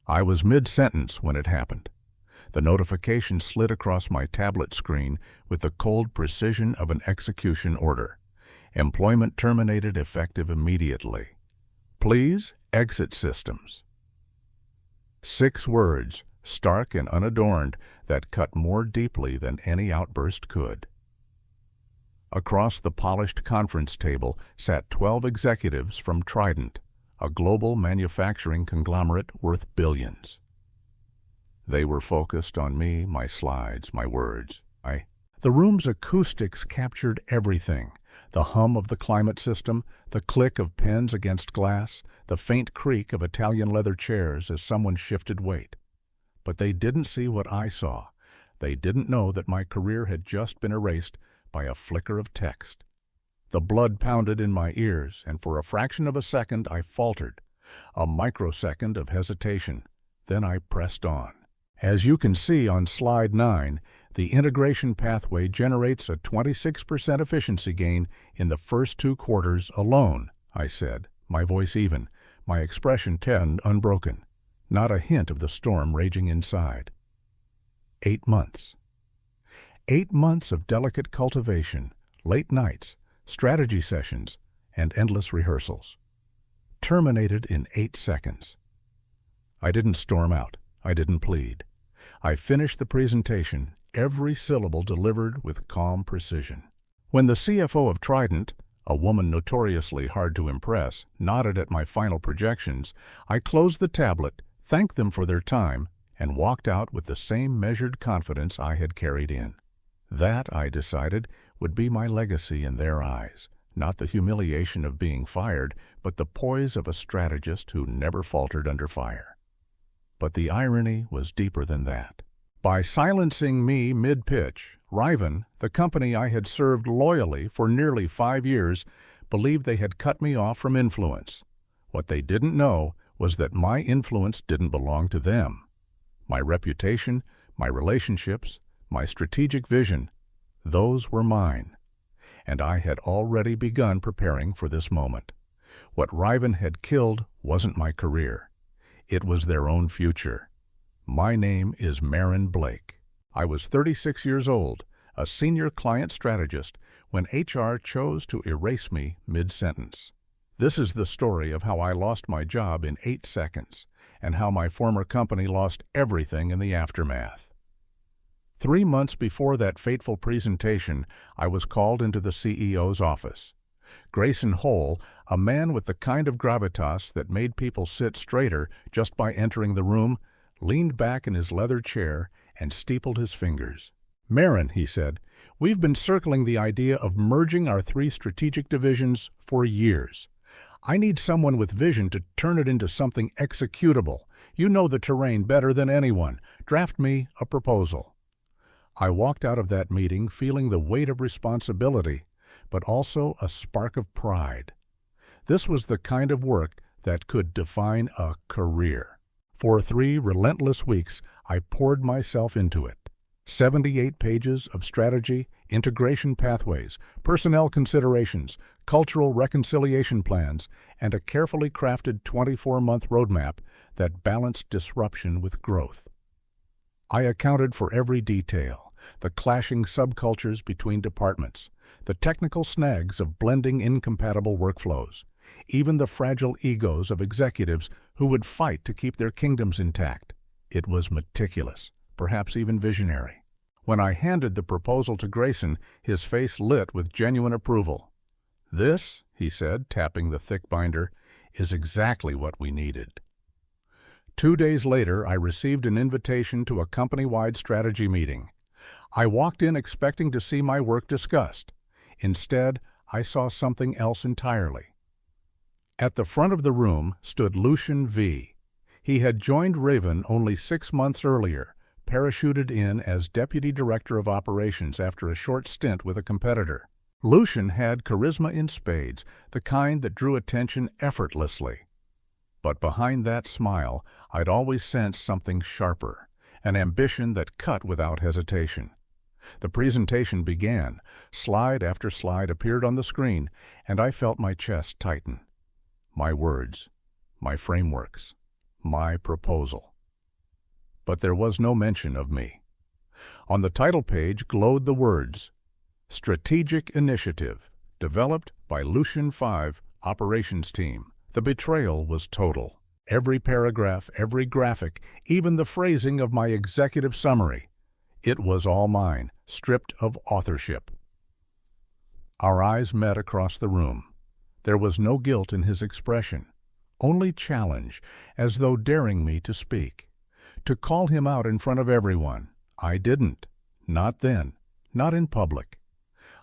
I was mid-sentence when it happened. The notification slid across my tablet screen with the cold precision of an execution order. Employment terminated effective immediately. Please exit systems. 6 words, stark and unadorned, that cut more deeply than any outburst could. Across the polished conference table sat 12 executives from Trident, a global manufacturing conglomerate worth billions. They were focused on me, my slides, my words. The room's acoustics captured everything: the hum of the climate system, the click of pens against glass, the faint creak of Italian leather chairs as someone shifted weight. But they didn't see what I saw. They didn't know that my career had just been erased by a flicker of text. The blood pounded in my ears, and for a fraction of a second I faltered, a microsecond of hesitation. Then I pressed on. As you can see on slide 9, the integration pathway generates a 26% efficiency gain in the first 2 quarters alone, I said, my voice even, my expression unbroken, not a hint of the storm raging inside. 8 months. 8 months of delicate cultivation, late nights, strategy sessions, and endless rehearsals. Terminated in 8 seconds. I didn't storm out. I didn't plead. I finished the presentation, every syllable delivered with calm precision. When the CFO of Trident, a woman notoriously hard to impress, nodded at my final projections, I closed the tablet, thanked them for their time, and walked out with the same measured confidence I had carried in. That, I decided, would be my legacy in their eyes, not the humiliation of being fired, but the poise of a strategist who never faltered under fire. But the irony was deeper than that. By silencing me mid-pitch, Riven, the company I had served loyally for nearly 5 years, believed they had cut me off from influence. What they didn't know was that my influence didn't belong to them. My reputation, my relationships, my strategic vision, those were mine. And I had already begun preparing for this moment. What Riven had killed wasn't my career. It was their own future. My name is Marin Blake. I was 36 years old, a senior client strategist, when HR chose to erase me mid-sentence. This is the story of how I lost my job in 8 seconds, and how my former company lost everything in the aftermath. 3 months before that fateful presentation, I was called into the CEO's office. Grayson Hole, a man with the kind of gravitas that made people sit straighter just by entering the room, leaned back in his leather chair and steepled his fingers. "Marin," he said, "we've been circling the idea of merging our 3 strategic divisions for years. I need someone with vision to turn it into something executable. You know the terrain better than anyone. Draft me a proposal." I walked out of that meeting feeling the weight of responsibility, but also a spark of pride. This was the kind of work that could define a career. For 3 relentless weeks, I poured myself into it. 78 pages of strategy, integration pathways, personnel considerations, cultural reconciliation plans, and a carefully crafted 24-month roadmap that balanced disruption with growth. I accounted for every detail: the clashing subcultures between departments, the technical snags of blending incompatible workflows, even the fragile egos of executives who would fight to keep their kingdoms intact. It was meticulous, perhaps even visionary. When I handed the proposal to Grayson, his face lit with genuine approval. "This," he said, tapping the thick binder, "is exactly what we needed." 2 days later, I received an invitation to a company-wide strategy meeting. I walked in expecting to see my work discussed. Instead, I saw something else entirely. At the front of the room stood Lucian V. He had joined Raven only 6 months earlier, parachuted in as Deputy Director of Operations after a short stint with a competitor. Lucian had charisma in spades, the kind that drew attention effortlessly. But behind that smile, I'd always sensed something sharper, an ambition that cut without hesitation. The presentation began. Slide after slide appeared on the screen, and I felt my chest tighten. My words, my frameworks, my proposal. but there was no mention of me. On the title page glowed the words, Strategic Initiative, developed by Lucian 5 Operations Team. The betrayal was total. Every paragraph, every graphic, even the phrasing of my executive summary. It was all mine, stripped of authorship. Our eyes met across the room. There was no guilt in his expression, only challenge, as though daring me to speak, to call him out in front of everyone. I didn't. Not then. Not in public.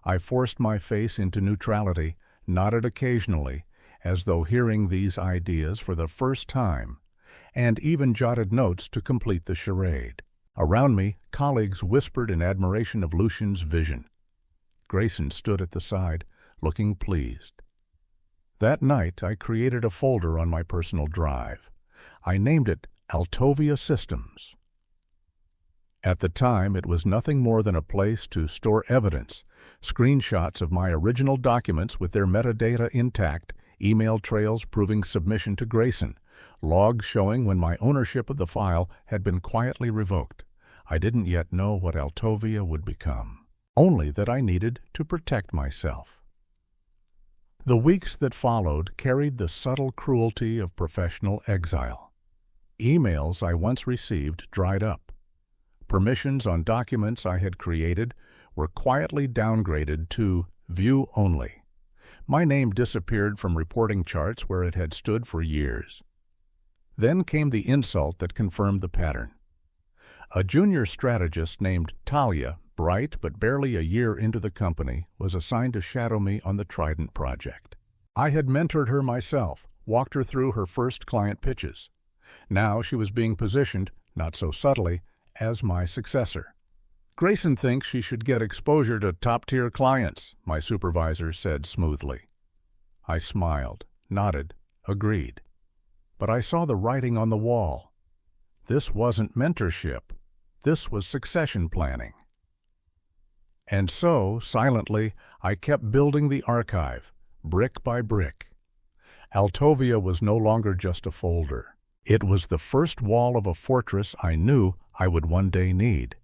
I forced my face into neutrality, nodded occasionally, as though hearing these ideas for the first time, and even jotted notes to complete the charade. Around me, colleagues whispered in admiration of Lucian's vision. Grayson stood at the side, looking pleased. That night, I created a folder on my personal drive. I named it Altovia Systems. At the time, it was nothing more than a place to store evidence, screenshots of my original documents with their metadata intact, email trails proving submission to Grayson, logs showing when my ownership of the file had been quietly revoked. I didn't yet know what Altovia would become, only that I needed to protect myself. The weeks that followed carried the subtle cruelty of professional exile. Emails I once received dried up. Permissions on documents I had created were quietly downgraded to view only. My name disappeared from reporting charts where it had stood for years. Then came the insult that confirmed the pattern. A junior strategist named Talia, bright but barely a year into the company, was assigned to shadow me on the Trident project. I had mentored her myself, walked her through her first client pitches. Now she was being positioned, not so subtly, as my successor. Grayson thinks she should get exposure to top-tier clients, my supervisor said smoothly. I smiled, nodded, agreed. But I saw the writing on the wall. This wasn't mentorship. This was succession planning. And so, silently, I kept building the archive, brick by brick. Altovia was no longer just a folder. It was the first wall of a fortress I knew I would one day need.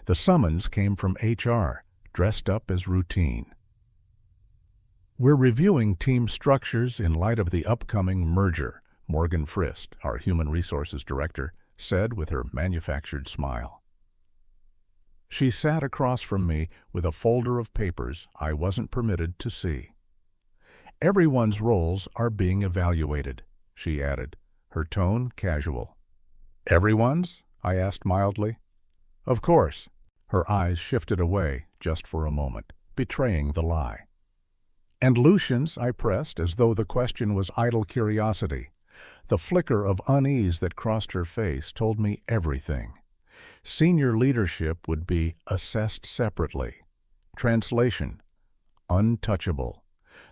The summons came from HR, dressed up as routine. We're reviewing team structures in light of the upcoming merger, Morgan Frist, our human resources director, said with her manufactured smile. She sat across from me with a folder of papers I wasn't permitted to see. Everyone's roles are being evaluated, she added, her tone casual. Everyone's? I asked mildly. Of course. Her eyes shifted away just for a moment, betraying the lie. And Lucian's, I pressed, as though the question was idle curiosity. The flicker of unease that crossed her face told me everything. Senior leadership would be assessed separately. Translation: untouchable.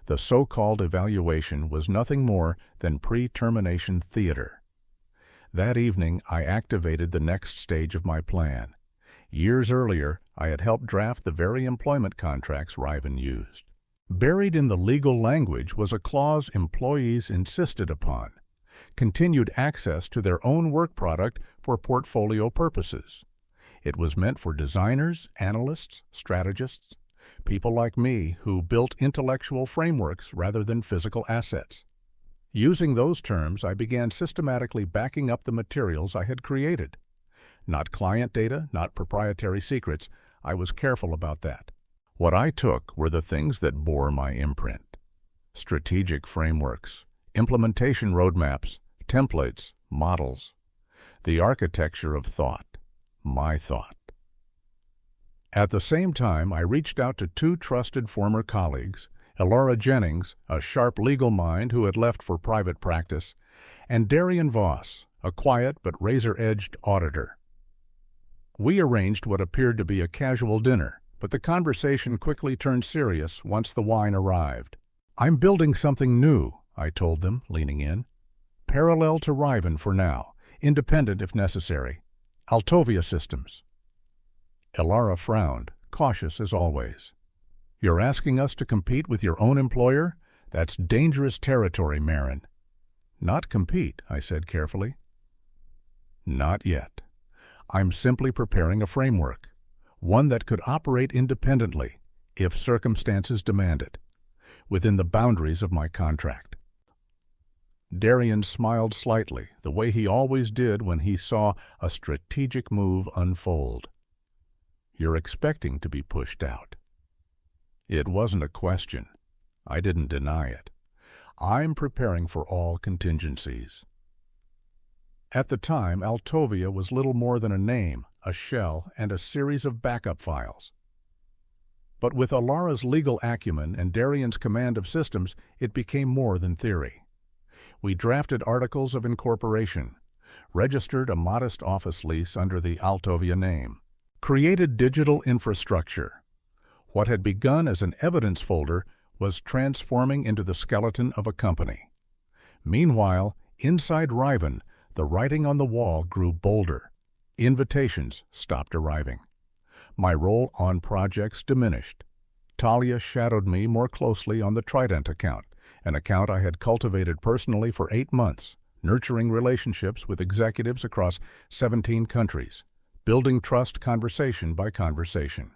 The so-called evaluation was nothing more than pre-termination theater. That evening, I activated the next stage of my plan. Years earlier, I had helped draft the very employment contracts Riven used. Buried in the legal language was a clause employees insisted upon: continued access to their own work product for portfolio purposes. It was meant for designers, analysts, strategists, people like me who built intellectual frameworks rather than physical assets. Using those terms, I began systematically backing up the materials I had created. Not client data, not proprietary secrets. I was careful about that. What I took were the things that bore my imprint: strategic frameworks, implementation roadmaps, templates, models, the architecture of thought, my thought. At the same time, I reached out to two trusted former colleagues, Elora Jennings, a sharp legal mind who had left for private practice, and Darian Voss, a quiet but razor-edged auditor. We arranged what appeared to be a casual dinner, but the conversation quickly turned serious once the wine arrived. I'm building something new, I told them, leaning in. Parallel to Riven for now, independent if necessary. Altovia Systems. Elara frowned, cautious as always. You're asking us to compete with your own employer? That's dangerous territory, Marin. Not compete, I said carefully. Not yet. I'm simply preparing a framework, one that could operate independently, if circumstances demand it, within the boundaries of my contract. Darian smiled slightly, the way he always did when he saw a strategic move unfold. You're expecting to be pushed out. It wasn't a question. I didn't deny it. I'm preparing for all contingencies. At the time, Altovia was little more than a name, a shell, and a series of backup files. But with Alara's legal acumen and Darian's command of systems, it became more than theory. We drafted articles of incorporation, registered a modest office lease under the Altovia name, created digital infrastructure. What had begun as an evidence folder was transforming into the skeleton of a company. Meanwhile, inside Riven, the writing on the wall grew bolder. Invitations stopped arriving. My role on projects diminished. Talia shadowed me more closely on the Trident account, an account I had cultivated personally for 8 months, nurturing relationships with executives across 17 countries, building trust conversation by conversation.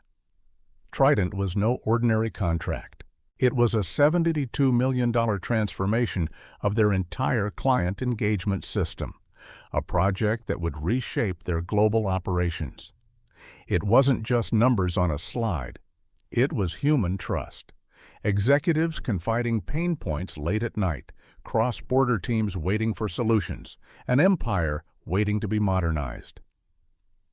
Trident was no ordinary contract. It was a $72 million transformation of their entire client engagement system, a project that would reshape their global operations. It wasn't just numbers on a slide. It was human trust. Executives confiding pain points late at night, cross-border teams waiting for solutions, an empire waiting to be modernized.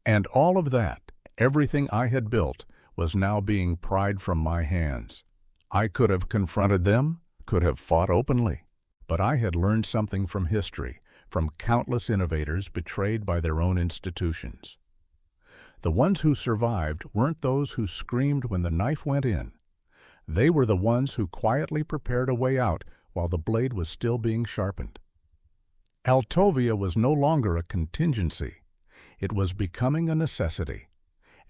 And all of that, everything I had built, was now being pried from my hands. I could have confronted them, could have fought openly, but I had learned something from history, from countless innovators betrayed by their own institutions. The ones who survived weren't those who screamed when the knife went in. They were the ones who quietly prepared a way out while the blade was still being sharpened. Altovia was no longer a contingency. It was becoming a necessity,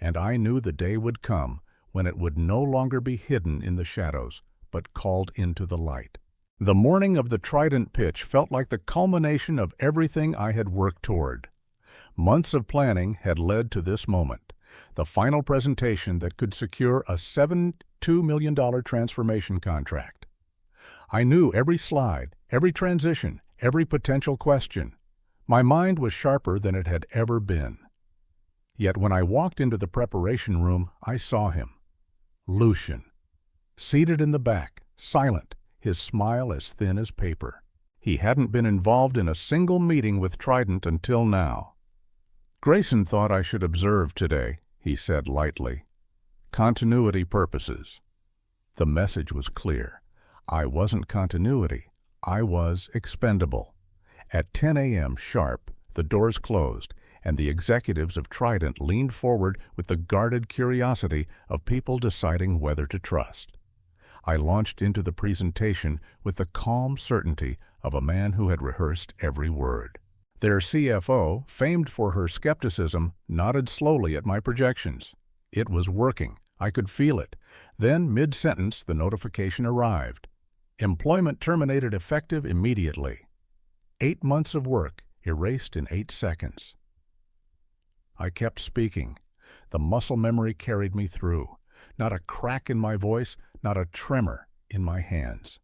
and I knew the day would come when it would no longer be hidden in the shadows, but called into the light. The morning of the Trident pitch felt like the culmination of everything I had worked toward. Months of planning had led to this moment, the final presentation that could secure a $72 million transformation contract. I knew every slide, every transition, every potential question. My mind was sharper than it had ever been. Yet when I walked into the preparation room, I saw him. Lucian, seated in the back, silent, his smile as thin as paper. He hadn't been involved in a single meeting with Trident until now. Grayson thought I should observe today, he said lightly. Continuity purposes. The message was clear. I wasn't continuity. I was expendable. At 10 a.m. sharp, the doors closed, and the executives of Trident leaned forward with the guarded curiosity of people deciding whether to trust. I launched into the presentation with the calm certainty of a man who had rehearsed every word. Their CFO, famed for her skepticism, nodded slowly at my projections. It was working. I could feel it. Then, mid-sentence, the notification arrived. Employment terminated effective immediately. 8 months of work erased in 8 seconds. I kept speaking. The muscle memory carried me through. Not a crack in my voice, not a tremor in my hands.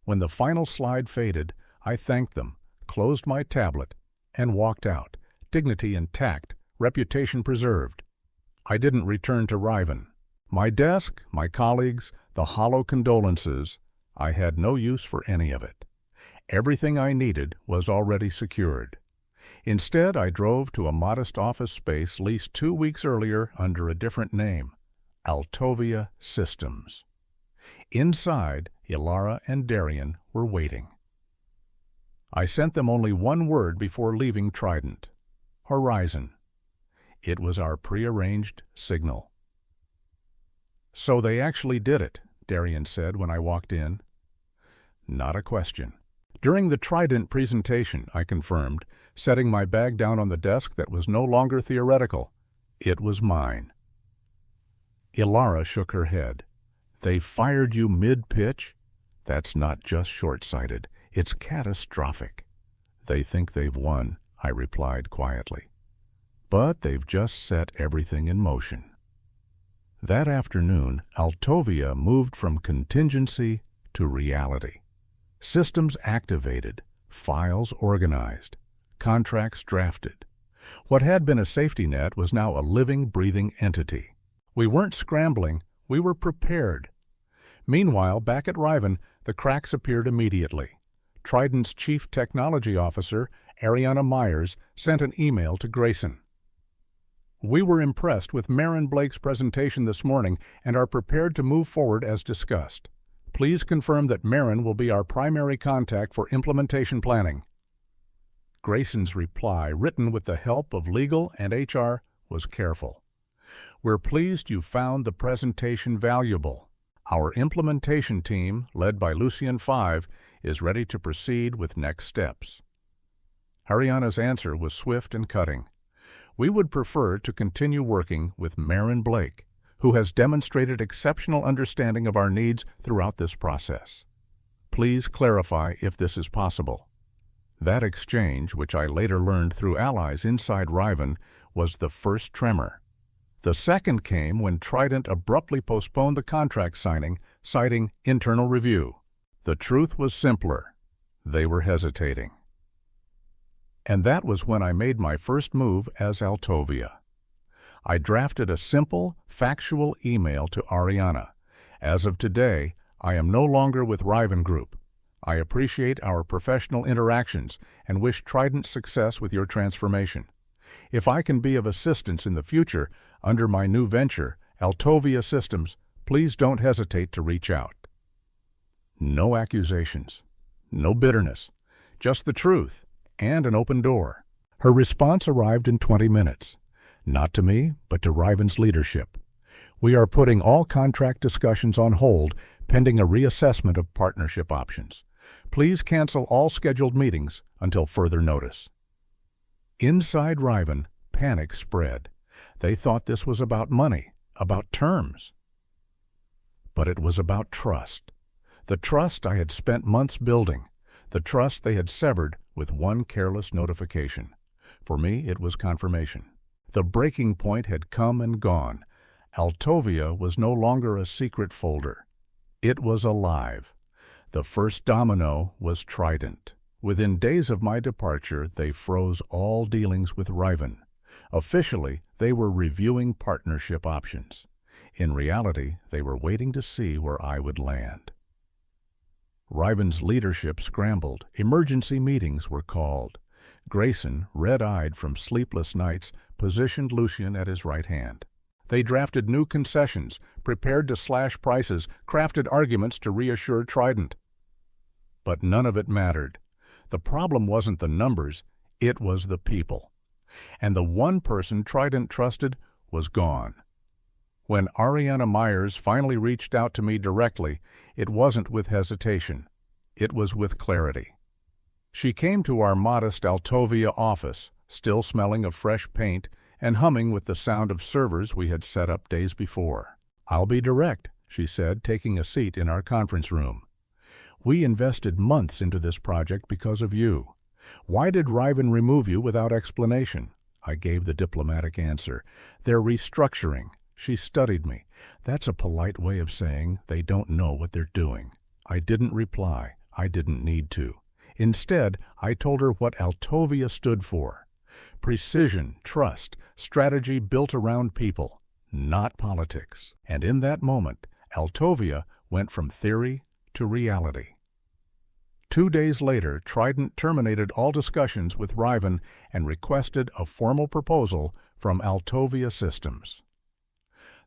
When the final slide faded, I thanked them, closed my tablet, and walked out, dignity intact, reputation preserved. I didn't return to Riven. My desk, my colleagues, the hollow condolences, I had no use for any of it. Everything I needed was already secured. Instead, I drove to a modest office space leased 2 weeks earlier under a different name, Altovia Systems. Inside, Ilara and Darian were waiting. I sent them only one word before leaving Trident. Horizon. It was our prearranged signal. So they actually did it, Darian said when I walked in. Not a question. During the Trident presentation, I confirmed, setting my bag down on the desk that was no longer theoretical. It was mine. Ilara shook her head. They fired you mid-pitch? That's not just short-sighted. It's catastrophic. They think they've won, I replied quietly. but they've just set everything in motion. That afternoon, Altovia moved from contingency to reality. Systems activated, files organized, contracts drafted. What had been a safety net was now a living, breathing entity. We weren't scrambling, we were prepared. Meanwhile, back at Riven, the cracks appeared immediately. Trident's Chief Technology Officer, Ariana Myers, sent an email to Grayson. We were impressed with Marin Blake's presentation this morning and are prepared to move forward as discussed. Please confirm that Marin will be our primary contact for implementation planning. Grayson's reply, written with the help of legal and HR, was careful. We're pleased you found the presentation valuable. Our implementation team, led by Lucien 5, is ready to proceed with next steps. Ariana's answer was swift and cutting. We would prefer to continue working with Marin Blake, who has demonstrated exceptional understanding of our needs throughout this process. Please clarify if this is possible. That exchange, which I later learned through allies inside Riven, was the first tremor. The second came when Trident abruptly postponed the contract signing, citing internal review. The truth was simpler. They were hesitating. And that was when I made my first move as Altovia. I drafted a simple, factual email to Ariana. As of today, I am no longer with Riven Group. I appreciate our professional interactions and wish Trident success with your transformation. If I can be of assistance in the future under my new venture, Altovia Systems, please don't hesitate to reach out. No accusations, no bitterness, just the truth and an open door. Her response arrived in 20 minutes. Not to me, but to Riven's leadership. We are putting all contract discussions on hold pending a reassessment of partnership options. Please cancel all scheduled meetings until further notice. Inside Riven, panic spread. They thought this was about money, about terms. But it was about trust. The trust I had spent months building, the trust they had severed with one careless notification. For me, it was confirmation. The breaking point had come and gone. Altovia was no longer a secret folder. It was alive. The first domino was Trident. Within days of my departure, they froze all dealings with Riven. Officially, they were reviewing partnership options. In reality, they were waiting to see where I would land. Riven's leadership scrambled. Emergency meetings were called. Grayson, red-eyed from sleepless nights, positioned Lucien at his right hand. They drafted new concessions, prepared to slash prices, crafted arguments to reassure Trident. But none of it mattered. The problem wasn't the numbers, it was the people. And the one person Trident trusted was gone. When Ariana Myers finally reached out to me directly, it wasn't with hesitation. It was with clarity. She came to our modest Altovia office, still smelling of fresh paint and humming with the sound of servers we had set up days before. "I'll be direct," she said, taking a seat in our conference room. "We invested months into this project because of you. Why did Riven remove you without explanation?" I gave the diplomatic answer. "They're restructuring." She studied me. That's a polite way of saying they don't know what they're doing. I didn't reply. I didn't need to. Instead, I told her what Altovia stood for. Precision, trust, strategy built around people, not politics. And in that moment, Altovia went from theory to reality. 2 days later, Trident terminated all discussions with Riven and requested a formal proposal from Altovia Systems.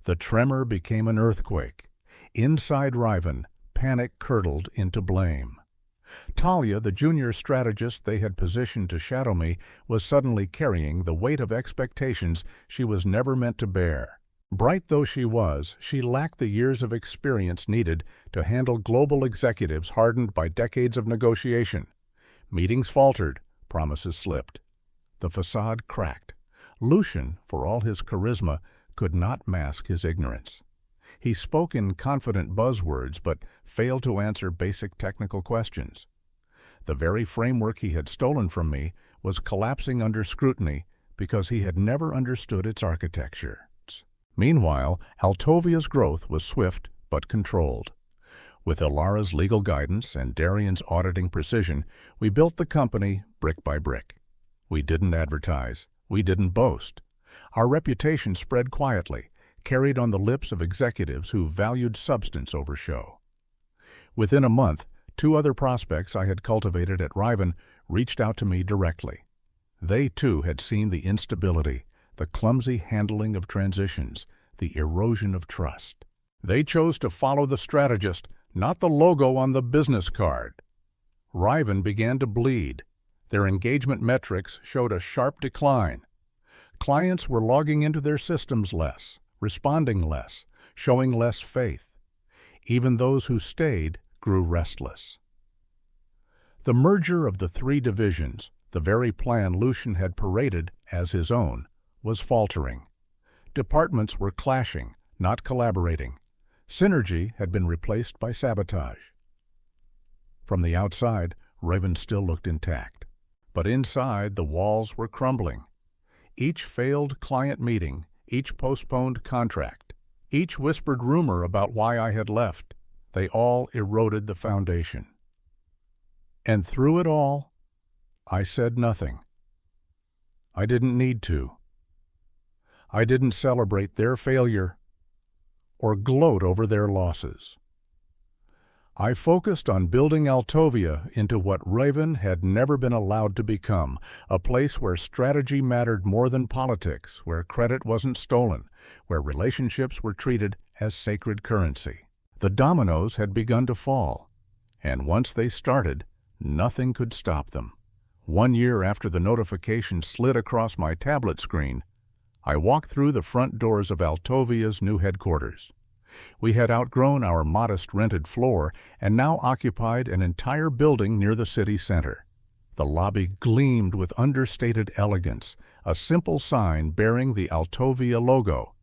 The tremor became an earthquake. Inside Riven, panic curdled into blame. Talia, the junior strategist they had positioned to shadow me, was suddenly carrying the weight of expectations she was never meant to bear. Bright though she was, she lacked the years of experience needed to handle global executives hardened by decades of negotiation. Meetings faltered, promises slipped. The facade cracked. Lucien, for all his charisma, could not mask his ignorance. He spoke in confident buzzwords but failed to answer basic technical questions. The very framework he had stolen from me was collapsing under scrutiny, because he had never understood its architecture. Meanwhile, Altovia's growth was swift but controlled. With Ilara's legal guidance and Darian's auditing precision, we built the company brick by brick. We didn't advertise. We didn't boast. Our reputation spread quietly, carried on the lips of executives who valued substance over show. Within a month, 2 other prospects I had cultivated at Riven reached out to me directly. They, too, had seen the instability, the clumsy handling of transitions, the erosion of trust. They chose to follow the strategist, not the logo on the business card. Riven began to bleed. Their engagement metrics showed a sharp decline. Clients were logging into their systems less, responding less, showing less faith. Even those who stayed grew restless. The merger of the 3 divisions, the very plan Lucian had paraded as his own, was faltering. Departments were clashing, not collaborating. Synergy had been replaced by sabotage. From the outside, Riven still looked intact. But inside, the walls were crumbling. Each failed client meeting, each postponed contract, each whispered rumor about why I had left, they all eroded the foundation. And through it all, I said nothing. I didn't need to. I didn't celebrate their failure or gloat over their losses. I focused on building Altovia into what Riven had never been allowed to become, a place where strategy mattered more than politics, where credit wasn't stolen, where relationships were treated as sacred currency. The dominoes had begun to fall, and once they started, nothing could stop them. 1 year after the notification slid across my tablet screen, I walked through the front doors of Altovia's new headquarters. We had outgrown our modest rented floor and now occupied an entire building near the city center. The lobby gleamed with understated elegance, a simple sign bearing the Altovia logo,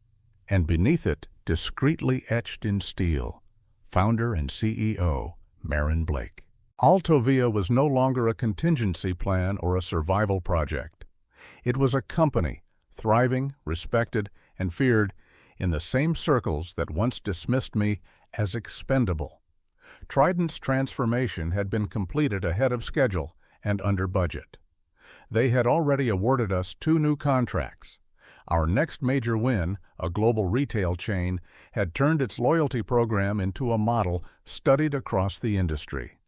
and beneath it, discreetly etched in steel, founder and CEO, Marin Blake. Altovia was no longer a contingency plan or a survival project. It was a company, thriving, respected, and feared in the same circles that once dismissed me as expendable. Trident's transformation had been completed ahead of schedule and under budget. They had already awarded us 2 new contracts. Our next major win, a global retail chain, had turned its loyalty program into a model studied across the industry.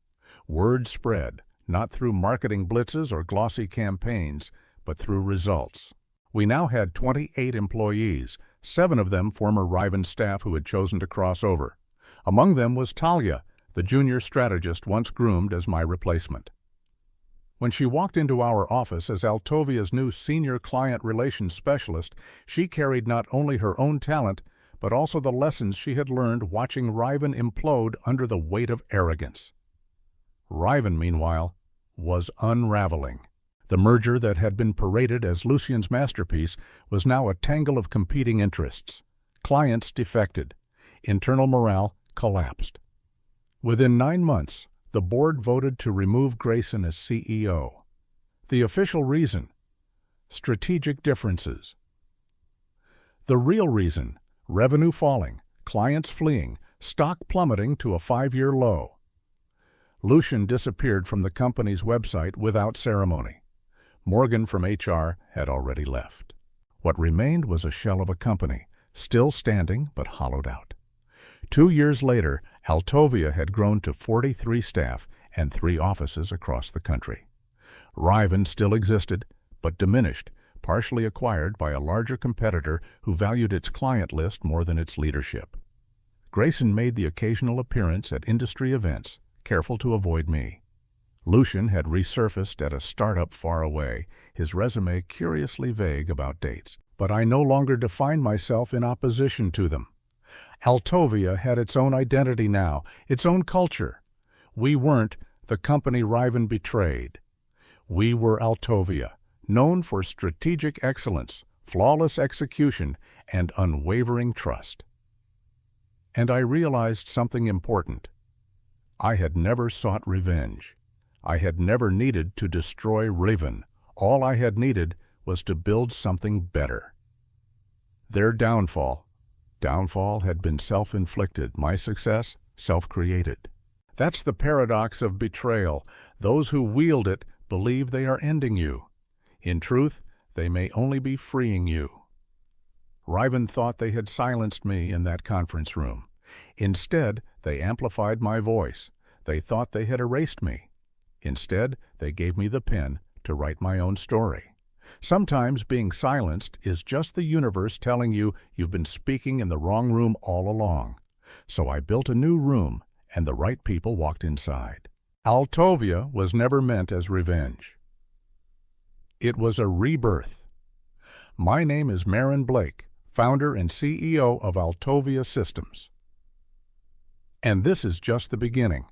Word spread, not through marketing blitzes or glossy campaigns, but through results. We now had 28 employees, 7 of them former Riven staff who had chosen to cross over. Among them was Talia, the junior strategist once groomed as my replacement. When she walked into our office as Altovia's new senior client relations specialist, she carried not only her own talent, but also the lessons she had learned watching Riven implode under the weight of arrogance. Riven, meanwhile, was unraveling. The merger that had been paraded as Lucian's masterpiece was now a tangle of competing interests. Clients defected. Internal morale collapsed. Within 9 months, the board voted to remove Grayson as CEO. The official reason: strategic differences. The real reason: revenue falling, clients fleeing, stock plummeting to a 5-year low. Lucian disappeared from the company's website without ceremony. Morgan from HR had already left. What remained was a shell of a company, still standing but hollowed out. 2 years later, Altovia had grown to 43 staff and 3 offices across the country. Riven still existed, but diminished, partially acquired by a larger competitor who valued its client list more than its leadership. Grayson made the occasional appearance at industry events, careful to avoid me. Lucian had resurfaced at a startup far away, his resume curiously vague about dates, but I no longer defined myself in opposition to them. Altovia had its own identity now, its own culture. We weren't the company Riven betrayed. We were Altovia, known for strategic excellence, flawless execution, and unwavering trust. And I realized something important. I had never sought revenge. I had never needed to destroy Riven. All I had needed was to build something better. Their downfall had been self-inflicted, my success, self-created. That's the paradox of betrayal. Those who wield it believe they are ending you. In truth, they may only be freeing you. Riven thought they had silenced me in that conference room. Instead, they amplified my voice. They thought they had erased me. Instead, they gave me the pen to write my own story. Sometimes being silenced is just the universe telling you you've been speaking in the wrong room all along. So I built a new room, and the right people walked inside. Altovia was never meant as revenge. It was a rebirth. My name is Marin Blake, founder and CEO of Altovia Systems. And this is just the beginning.